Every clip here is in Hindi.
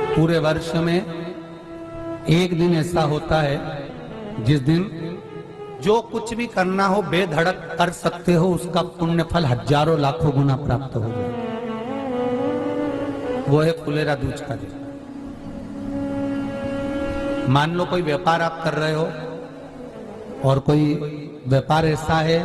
पूरे वर्ष में एक दिन ऐसा होता है जिस दिन जो कुछ भी करना हो बेधड़क कर सकते हो, उसका पुण्य फल हजारों लाखों गुना प्राप्त हो जाए। वो है फुलेरा दूज का दिन। मान लो कोई व्यापार आप कर रहे हो और कोई व्यापार ऐसा है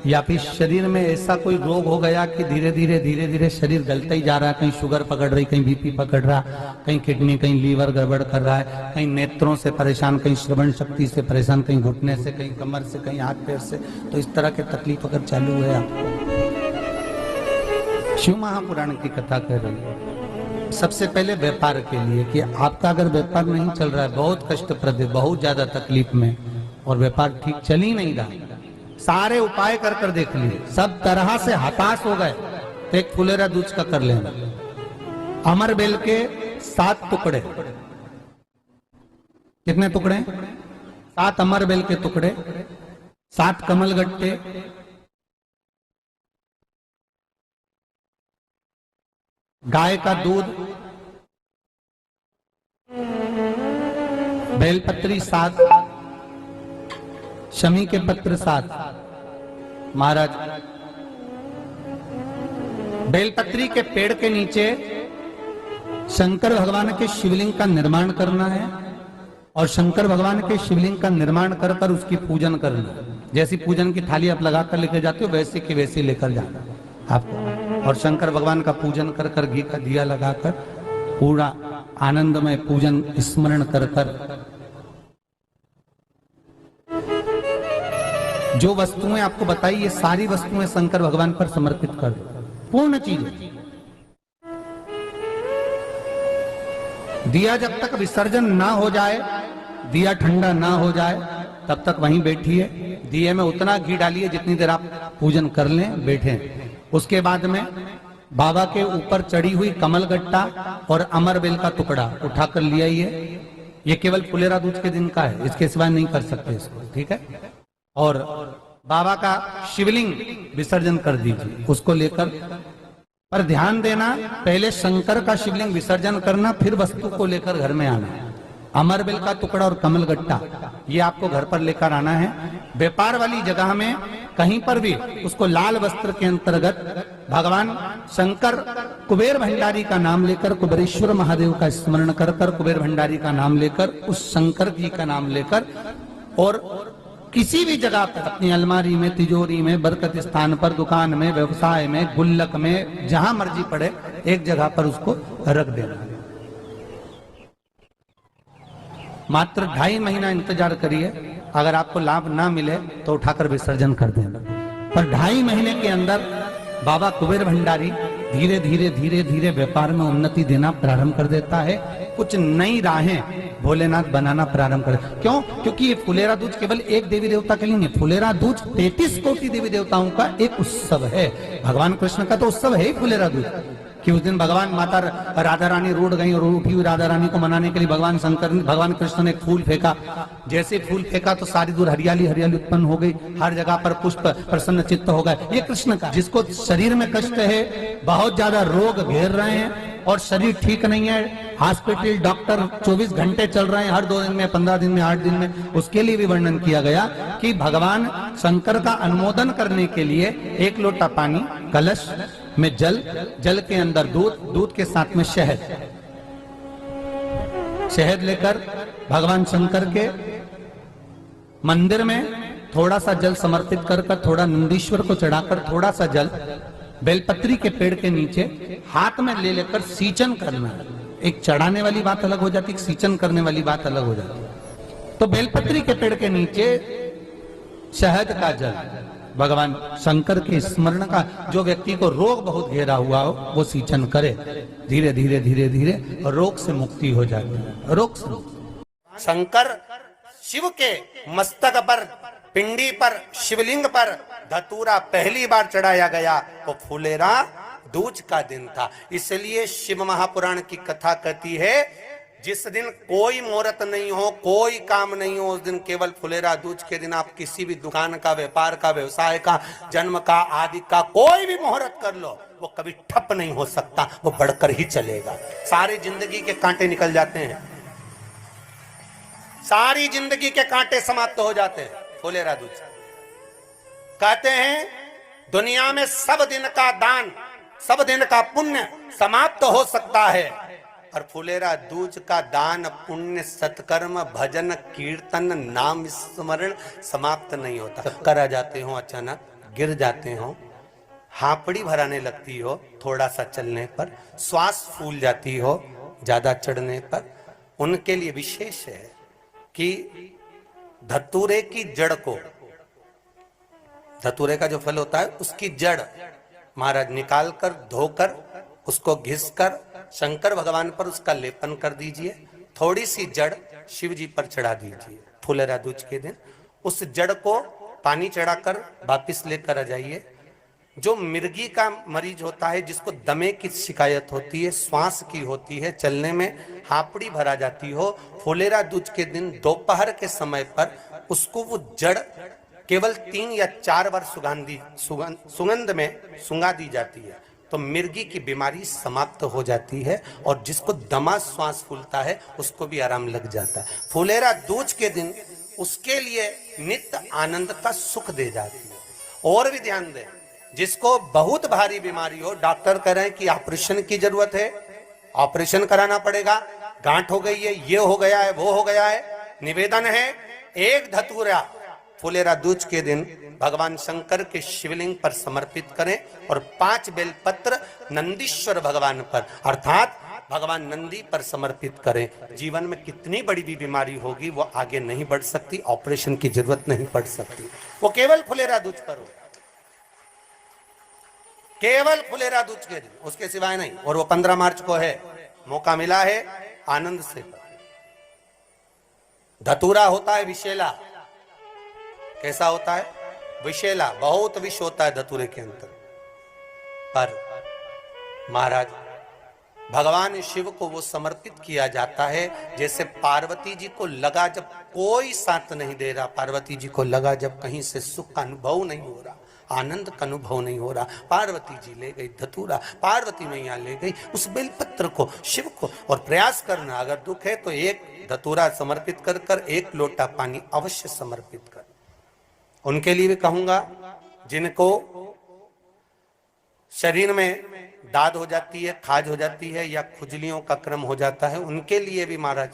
या फिर शरीर में ऐसा कोई रोग हो गया कि धीरे धीरे शरीर गलता ही जा रहा है। कहीं शुगर पकड़ रही, कहीं बीपी पकड़ रहा, कहीं किडनी, कहीं लीवर गड़बड़ कर रहा है, कहीं नेत्रों से परेशान, कहीं श्रवण शक्ति से परेशान, कहीं घुटने से, कहीं कमर से, कहीं हाथ पैर से। तो इस तरह के तकलीफ अगर चालू है आपको, शिव महापुराण की कथा कह रही है। सबसे पहले व्यापार के लिए कि आपका अगर व्यापार नहीं चल रहा है, बहुत कष्टप्रद है, बहुत ज्यादा तकलीफ में, और व्यापार ठीक चल ही नहीं रहा, सारे उपाय कर कर देख लिए, सब तरह से हताश हो गए, तो एक फुलेरा दूज का कर लेना। अमर बेल के 7 टुकड़े, कितने टुकड़े? 7 अमर बेल के टुकड़े, 7 कमल गट्टे, गाय का दूध, बेलपत्री 7, शमी के पत्र 7। महाराज, बेलपत्री के पेड़ के नीचे शंकर भगवान के शिवलिंग का निर्माण करना है और शंकर भगवान के शिवलिंग का निर्माण कर कर उसकी पूजन करना। जैसी पूजन की थाली आप लगाकर लेकर जाते हो, वैसे की वैसी लेकर जाना आपको, और शंकर भगवान का पूजन कर कर, घी का दिया लगाकर पूरा आनंदमय पूजन स्मरण कर कर जो वस्तुएं आपको बताई, ये सारी वस्तुएं शंकर भगवान पर समर्पित कर दो, पूर्ण चीजें। दिया जब तक विसर्जन ना हो जाए, दिया ठंडा ना हो जाए, तब तक वहीं बैठिए। दिए में उतना घी डालिए जितनी देर आप पूजन कर लें, बैठे। उसके बाद में बाबा के ऊपर चढ़ी हुई कमल गट्टा और अमर बेल का टुकड़ा उठाकर ले आइए। ये केवल फुलेरा दूज के दिन का है, इसके सिवा नहीं कर सकते इसको, ठीक है। और बाबा का शिवलिंग विसर्जन कर दीजिए, उसको लेकर। पर ध्यान देना, पहले शंकर का शिवलिंग विसर्जन करना, फिर वस्तु को लेकर घर में आना। अमर बेल का टुकड़ा और कमल गट्टा ये आपको घर पर लेकर आना है। व्यापार वाली जगह में कहीं पर भी उसको लाल वस्त्र के अंतर्गत भगवान शंकर कुबेर भंडारी का नाम लेकर, कुबेरेश्वर महादेव का स्मरण कर कर, कुबेर भंडारी का नाम लेकर, उस शंकर जी का नाम लेकर, और किसी भी जगह पर अपनी अलमारी में, तिजोरी में, बरकत स्थान पर, दुकान में, व्यवसाय में, गुल्लक में, जहां मर्जी पड़े, एक जगह पर उसको रख देना। मात्र 2.5 महीना इंतजार करिए, अगर आपको लाभ ना मिले तो उठाकर विसर्जन कर देना। पर 2.5 महीने के अंदर बाबा कुबेर भंडारी धीरे धीरे व्यापार में उन्नति देना प्रारंभ कर देता है। कुछ नई राहें भोलेनाथ बनाना प्रारंभ कर। क्यों? क्योंकि ये फुलेरा दूज केवल एक देवी देवता के लिए नहीं, फुलेरा दूज 33 कोटि देवी देवताओं का एक उत्सव है। भगवान कृष्ण का तो उत्सव है ही फुलेरा दूज, कि उस दिन भगवान माता राधा रानी रूठ गई और उठी हुई राधा रानी को मनाने के लिए भगवान कृष्ण ने एक फूल फेंका। जैसे फूल फेंका तो सारी दूर हरियाली उत्पन्न हो गई, हर जगह पर पुष्प प्रसन्न चित्त हो गए। ये कृष्ण का, जिसको शरीर में कष्ट है, बहुत ज्यादा रोग घेर रहे हैं और शरीर ठीक नहीं है, हॉस्पिटल डॉक्टर 24 घंटे चल रहे हैं, हर 2 दिन में, 15 दिन में, 8 दिन में, उसके लिए भी वर्णन किया गया कि भगवान शंकर का अनुमोदन करने के लिए 1 लोटा पानी, कलश में जल, जल के अंदर दूध, दूध के साथ में शहद, शहद लेकर भगवान शंकर के मंदिर में थोड़ा सा जल समर्पित कर कर, थोड़ा नंदीश्वर को चढ़ाकर, थोड़ा सा जल बेलपत्री के पेड़ के नीचे हाथ में ले लेकर सींचन करना। एक चढ़ाने वाली बात अलग हो जाती, एक सींचन करने वाली बात अलग हो जाती। तो बेलपत्री के पेड़ के नीचे शहद का जल, भगवान शंकर के स्मरण का, जो व्यक्ति को रोग बहुत घेरा हुआ हो वो सींचन करे, धीरे धीरे रोग से मुक्ति हो जाती है। रोग से शंकर शिव के मस्तक पर, पिंडी पर, शिवलिंग पर धतूरा पहली बार चढ़ाया गया तो फुलेरा दूज का दिन था। इसलिए शिव महापुराण की कथा कहती है जिस दिन कोई मुहूर्त नहीं हो, कोई काम नहीं हो, उस दिन केवल फुलेरा दूज के दिन आप किसी भी दुकान का, व्यापार का, व्यवसाय का, जन्म का, आदि का कोई भी मुहूर्त कर लो, वो कभी ठप नहीं हो सकता, वो बढ़कर ही चलेगा। सारी जिंदगी के कांटे निकल जाते हैं, सारी जिंदगी के कांटे समाप्त हो जाते हैं फुलेरा दूज। कहते हैं दुनिया में सब दिन का दान, सब दिन का पुण्य समाप्त हो सकता है, और फुलेरा दूज का दान, पुण्य, सत्कर्म, भजन, कीर्तन, नाम स्मरण समाप्त नहीं होता। चक्कर आ जाते हो, अचानक गिर जाते हो, हापड़ी भराने लगती हो थोड़ा सा चलने पर, श्वास फूल जाती हो ज्यादा चढ़ने पर, उनके लिए विशेष है कि धतूरे की जड़ को, धतूरे का जो फल होता है उसकी जड़ महाराज निकाल कर, धोकर, उसको घिसकर शंकर भगवान पर उसका लेपन कर दीजिए। थोड़ी सी जड़ शिव जी पर चढ़ा दीजिए फुलेरा दूज के दिन। उस जड़ को पानी चढ़ाकर वापिस लेकर आ जाइए। जो मिर्गी का मरीज होता है, जिसको दमे की शिकायत होती है, श्वास की होती है, चलने में हापड़ी भरा जाती हो, फुलेरा दूज के दिन दोपहर के समय पर उसको वो जड़ केवल 3 या 4 बार सुगंध में सुंगा दी जाती है, तो मिर्गी की बीमारी समाप्त हो जाती है, और जिसको दमा श्वास फूलता है उसको भी आराम लग जाता है। फुलेरा दूज के दिन उसके लिए नित्य आनंद का सुख दे जाती है। और भी ध्यान दें, जिसको बहुत भारी बीमारी हो, डॉक्टर कह रहे हैं कि ऑपरेशन की जरूरत है, ऑपरेशन कराना पड़ेगा, गांठ हो गई है, ये हो गया है, वो हो गया है, निवेदन है एक धतूरा फुलेरा दूज के दिन भगवान शंकर के शिवलिंग पर समर्पित करें, और 5 बेलपत्र नंदीश्वर भगवान पर अर्थात भगवान नंदी पर समर्पित करें। जीवन में कितनी बड़ी भी बीमारी होगी वो आगे नहीं बढ़ सकती, ऑपरेशन की जरूरत नहीं पड़ सकती, वो केवल फुलेरा दूज पर हो, केवल फुलेरा दूज के दिन, उसके सिवाय नहीं। और वो 15 मार्च को है, मौका मिला है, आनंद से। धतूरा होता है विषैला, कैसा होता है? विषैला, बहुत विष होता है धतूरे के अंदर। पर महाराज भगवान शिव को वो समर्पित किया जाता है, जैसे पार्वती जी को लगा जब कोई साथ नहीं दे रहा, पार्वती जी को लगा जब कहीं से सुख का अनुभव नहीं हो रहा, आनंद का अनुभव नहीं हो रहा, पार्वती जी ले गई धतूरा, पार्वती मैया ले गई उस बेलपत्र को शिव को। और प्रयास करना, अगर दुख है तो एक धतूरा समर्पित कर कर 1 लोटा पानी अवश्य समर्पित कर। उनके लिए भी कहूंगा जिनको शरीर में दाद हो जाती है, खाज हो जाती है, या खुजलियों का क्रम हो जाता है, उनके लिए भी महाराज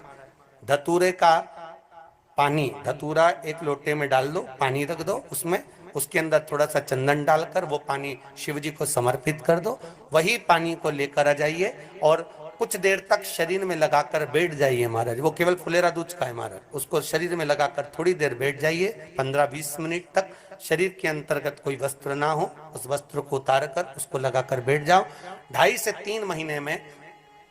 धतूरे का पानी, धतूरा 1 लोटे में डाल दो, पानी रख दो उसमें, उसके अंदर थोड़ा सा चंदन डालकर वो पानी शिव जी को समर्पित कर दो। वही पानी को लेकर आ जाइए और कुछ देर तक शरीर में लगाकर बैठ जाइए महाराज। वो केवल फुलेरा दूज का है महाराज, उसको शरीर में लगाकर थोड़ी देर बैठ जाइए, 15-20 मिनट तक। शरीर के अंतर्गत कोई वस्त्र ना हो, उस वस्त्र को उतार कर उसको लगाकर बैठ जाओ। 2.5 से 3 महीने में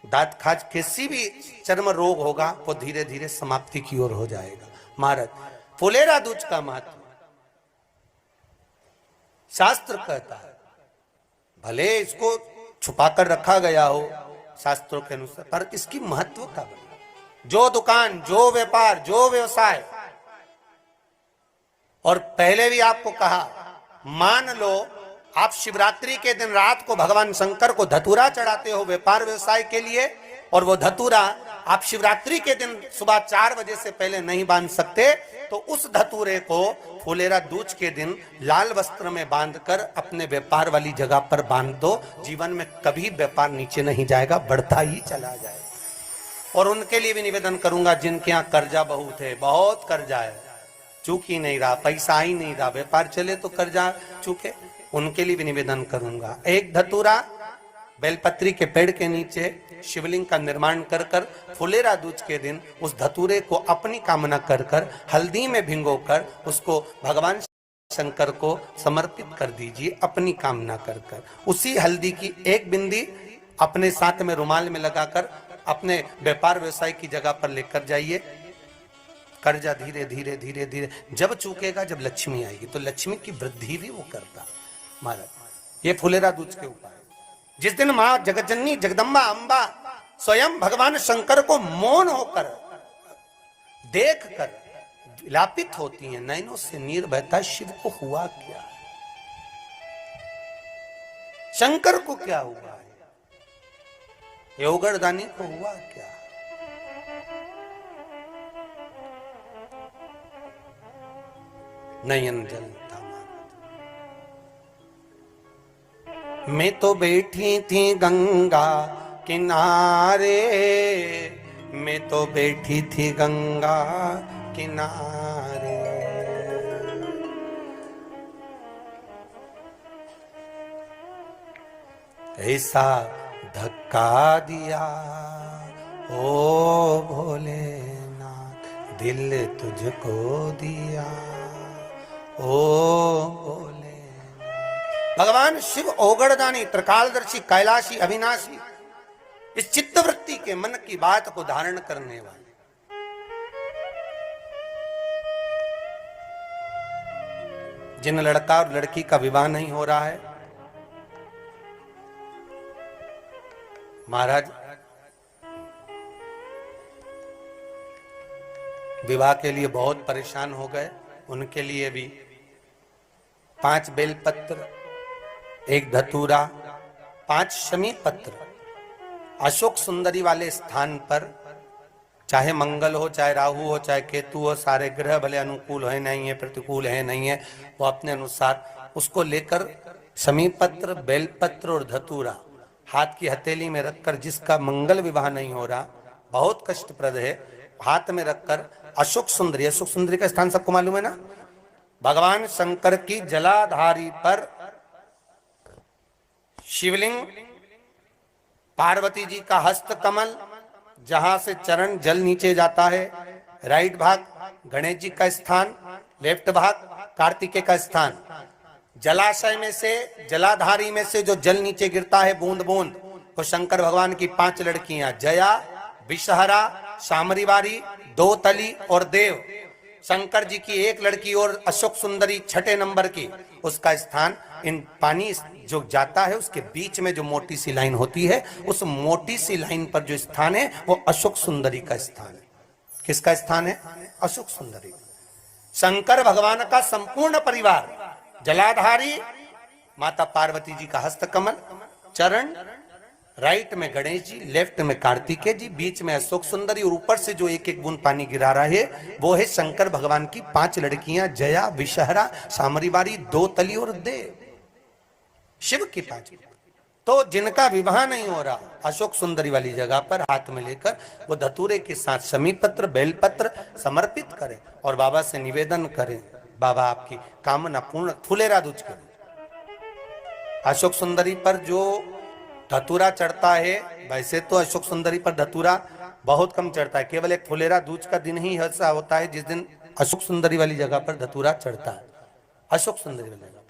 दांत खाज, किसी भी चर्म रोग होगा वो धीरे धीरे समाप्ति की ओर हो जाएगा। महाराज फुलेरा दूज का महत्व शास्त्र कहता है, भले इसको छुपाकर रखा गया हो शास्त्रों के अनुसार, पर इसकी महत्व का जो दुकान, जो व्यापार, जो व्यवसाय, और पहले भी आपको कहा, मान लो आप शिवरात्रि के दिन रात को भगवान शंकर को धतूरा चढ़ाते हो व्यापार व्यवसाय के लिए, और वो धतूरा आप शिवरात्रि के दिन सुबह 4 बजे से पहले नहीं बांध सकते, तो उस धतूरे को फुलेरा दूज के दिन लाल वस्त्र में बांधकर अपने व्यापार वाली जगह पर बांध दो। जीवन में कभी व्यापार नीचे नहीं जाएगा, बढ़ता ही चला जाएगा। और उनके लिए भी निवेदन करूंगा जिनके यहाँ कर्जा बहुत है, बहुत कर्जा है, चूक ही नहीं रहा, पैसा ही नहीं रहा, व्यापार चले तो कर्जा चूके, उनके लिए भी निवेदन करूंगा। 1 धतूरा बेलपत्री के पेड़ के नीचे शिवलिंग का निर्माण कर कर फुलेरा दूज के दिन उस धतूरे को अपनी कामना कर कर हल्दी में भिंगोकर उसको भगवान शंकर को समर्पित कर दीजिए अपनी कामना कर कर। उसी हल्दी की 1 बिंदी अपने साथ में रुमाल में लगाकर अपने व्यापार व्यवसाय की जगह पर लेकर जाइए। कर्जा धीरे धीरे धीरे धीरे जब चूकेगा, जब लक्ष्मी आएगी, तो लक्ष्मी की वृद्धि भी वो करता। महाराज ये फुलेरा दूज के उपाय। जिस दिन माँ जगतजननी जगदम्बा अम्बा स्वयं भगवान शंकर को मौन होकर देखकर विलापित होती हैं, नैनों से नीर बहता, शिव को हुआ क्या, शंकर को क्या हुआ है, योगरदानी को हुआ क्या। नयन जलता मैं तो बैठी थी गंगा किनारे, मैं तो बैठी थी गंगा किनारे, ऐसा धक्का दिया ओ भोलेनाथ, दिल तुझको दिया ओ भोले। भगवान शिव ओगड़दानी, त्रिकालदर्शी, कैलाशी, अविनाशी, इस चित्तवृत्ति के मन की बात को धारण करने वाले, जिन लड़का और लड़की का विवाह नहीं हो रहा है, महाराज विवाह के लिए बहुत परेशान हो गए, उनके लिए भी 5 बेलपत्र, 1 धतूरा, 5 शमी पत्र अशोक सुंदरी वाले स्थान पर, चाहे मंगल हो, चाहे राहु हो, चाहे केतु हो, सारे ग्रह भले अनुकूल है नहीं है, प्रतिकूल है नहीं है, वो अपने अनुसार उसको लेकर शमी पत्र, बेलपत्र और धतूरा हाथ की हथेली में रखकर, जिसका मंगल विवाह नहीं हो रहा, बहुत कष्टप्रद है, हाथ में रखकर अशोक सुंदरी, अशोक सुंदरी का स्थान सबको मालूम है ना, भगवान शंकर की जलाधारी पर शिवलिंग, पार्वती जी का हस्त कमल, जहां से चरण जल नीचे जाता है, राइट भाग गणेश जी का स्थान, लेफ्ट भाग कार्तिकेय का स्थान, जलाशय में से, जलाधारी में से जो जल नीचे गिरता है बूंद बूंद, वो शंकर भगवान की 5 लड़कियां, जया, विषहरा, शामरीवारी, दोतली और देव, शंकर जी की 1 लड़की और अशोक सुंदरी 6ठे नंबर की, उसका स्थान, इन पानी जो जाता है उसके बीच में जो मोटी सी लाइन होती है, उस मोटी सी लाइन पर जो स्थान है वो अशोक सुंदरी का स्थान है। किसका स्थान है? अशोक सुंदरी। शंकर भगवान का संपूर्ण परिवार, जलाधारी माता पार्वती जी का हस्तकमल, चरण, राइट में गणेश जी, लेफ्ट में कार्तिकेय जी, बीच में अशोक सुंदरी, और ऊपर से जो 1-1 बूंद पानी गिरा रहा है वो है शंकर भगवान की 5 लड़कियां, जया, विषहरा, शामरीवारी, दोतली और देव, शिव की 5। तो जिनका विवाह नहीं हो रहा, अशोक सुंदरी वाली जगह पर हाथ में लेकर वो धतूरे के साथ शमी पत्र, बेलपत्र समर्पित करें और बाबा से निवेदन करें, बाबा आपकी कामना पूर्ण, फुलेरा दूज करें। अशोक सुंदरी पर जो धतूरा चढ़ता है, वैसे तो अशोक सुंदरी पर धतूरा बहुत कम चढ़ता है, केवल एक फुलेरा दूज का दिन ही ऐसा होता है जिस दिन अशोक सुंदरी वाली जगह पर धतूरा चढ़ता है, अशोक सुंदरी वाली जगह।